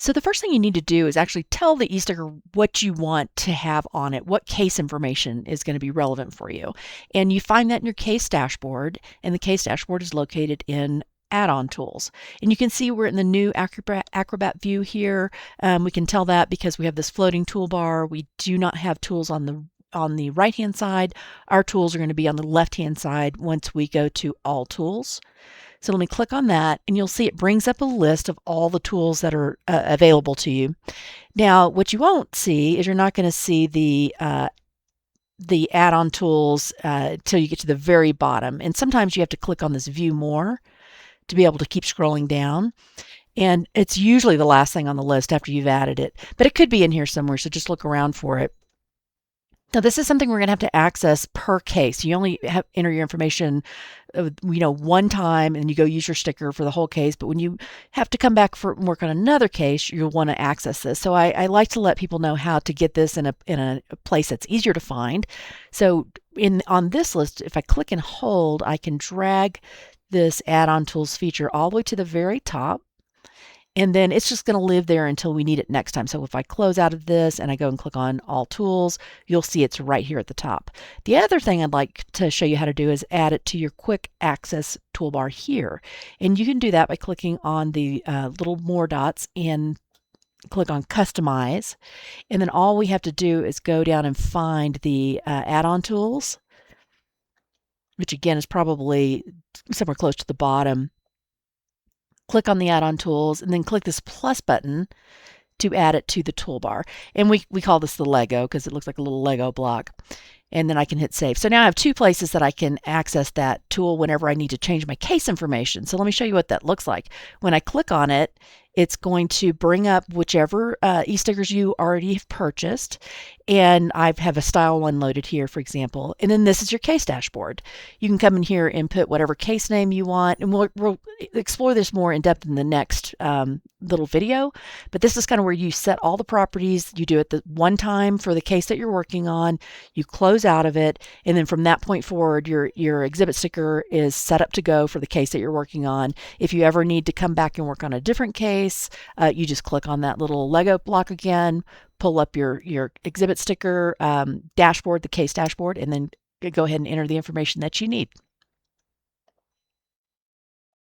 So the first thing you need to do is actually tell the e-sticker what you want to have on it, what case information is going to be relevant for you. And you find that in your case dashboard, and the case dashboard is located in add-on tools. And you can see we're in the new Acrobat view here. We can tell that because we have this floating toolbar. We do not have tools on the right-hand side. Our tools are going to be on the left-hand side once we go to All Tools. So let me click on that, and you'll see it brings up a list of all the tools that are available to you. Now, what you won't see is you're not going to see the add-on tools till you get to the very bottom. And sometimes you have to click on this View More to be able to keep scrolling down. And it's usually the last thing on the list after you've added it, but it could be in here somewhere, so just look around for it. Now, this is something we're going to have to access per case. You only enter your information, one time, and you go use your sticker for the whole case. But when you have to come back for work on another case, you'll want to access this. So I like to let people know how to get this in a place that's easier to find. So on this list, if I click and hold, I can drag this add-on tools feature all the way to the very top. And then it's just going to live there until we need it next time. So if I close out of this and I go and click on All Tools, you'll see it's right here at the top. The other thing I'd like to show you how to do is add it to your quick access toolbar here. And you can do that by clicking on the little more dots and click on Customize. And then all we have to do is go down and find the add-on tools, which again is probably somewhere close to the bottom. Click on the add-on tools, and then click this plus button to add it to the toolbar. And we call this the Lego because it looks like a little Lego block. And then I can hit save. So now I have two places that I can access that tool whenever I need to change my case information. So let me show you what that looks like. When I click on it, it's going to bring up whichever e-stickers you already have purchased. And I have a style one loaded here, for example. And then this is your case dashboard. You can come in here and put whatever case name you want. And we'll explore this more in depth in the next little video. But this is kind of where you set all the properties. You do it the one time for the case that you're working on. You close out of it. And then from that point forward, your exhibit sticker is set up to go for the case that you're working on. If you ever need to come back and work on a different case, you just click on that little Lego block again, pull up your exhibit sticker dashboard, the case dashboard, and then go ahead and enter the information that you need.